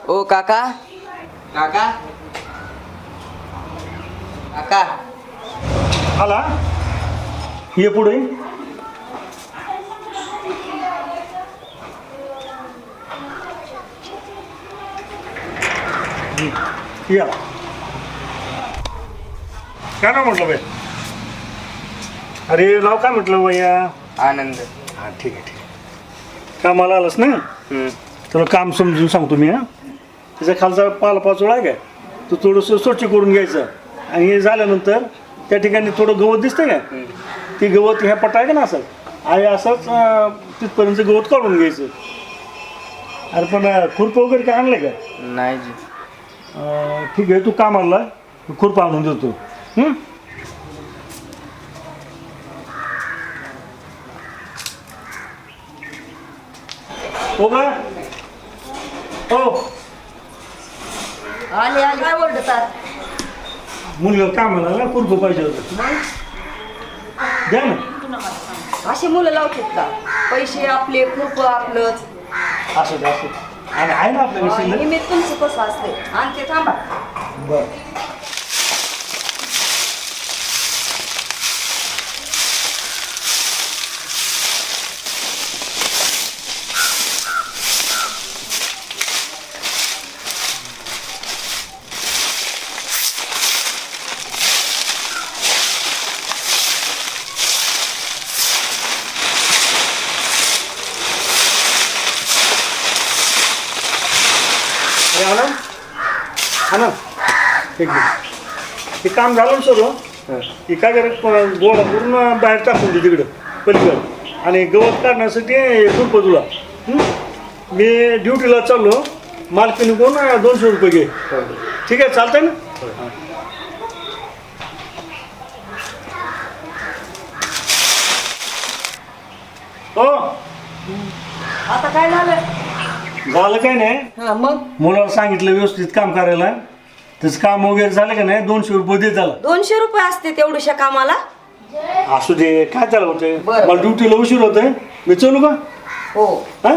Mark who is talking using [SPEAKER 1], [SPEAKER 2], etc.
[SPEAKER 1] ओ काका काका काका
[SPEAKER 2] आला ये पुढे या काय नाव म्हटलं बाई? अरे नाव काय म्हटलं भैया?
[SPEAKER 1] आनंद.
[SPEAKER 2] हां ठीक आहे ठीक आहे. कामाला आलास ना? तुला काम समजून सांगतो मी. हां त्याच्या खालचा पाचोळा आहे काय तो थोडंसं स्वच्छ करून घ्यायचं आणि हे झाल्यानंतर त्या ठिकाणी थोडं गवत दिसतंय काय ती गवत ह्या पटा आहे का ना असं आहे असंच तिथपर्यंत गवत काढून घ्यायचं. अरे पण खुरप वगैरे काय आणलं का?
[SPEAKER 1] नाही जी.
[SPEAKER 2] ठीक आहे तू कामाला खुरपा आणून देतो. हो का हो
[SPEAKER 3] आले आले काय ओरडतात?
[SPEAKER 2] मुलगा कामाला खुरप पाहिजे होतं द्या ना.
[SPEAKER 3] अशी मुलं लावतात का? पैसे आपले खूप आपलंच
[SPEAKER 2] असं द्या असं आणि आहे ना आपल्याकडे शिल्लक.
[SPEAKER 3] निमित्त तुमचं कसं असते आणि ते थांबा.
[SPEAKER 2] बरं एक मिनिट. हे काम झालं ना सर्व हे काय करत गोळा करून बाहेर टाकून दे तिकडं पलीकडं आणि गवत काढण्यासाठी खुरप तुला. मी ड्युटीला चाललो मालकीने कोण 200 रुपये घे. ठीक आहे चालतंय ना? हो
[SPEAKER 3] आता काय झालं?
[SPEAKER 2] झालं काय नाही
[SPEAKER 3] हा मग
[SPEAKER 2] मुलाला सांगितलं व्यवस्थित काम करायला त्याचं काम वगैरे झालं का नाही 200 रुपये दे त्याला.
[SPEAKER 3] 200 रुपये असते तेवढ्याशा कामाला?
[SPEAKER 2] असू दे काय त्याला होते
[SPEAKER 3] बरं.
[SPEAKER 2] मला ड्युटीला उशीर होतोय मी चलू का?
[SPEAKER 3] हो
[SPEAKER 2] हां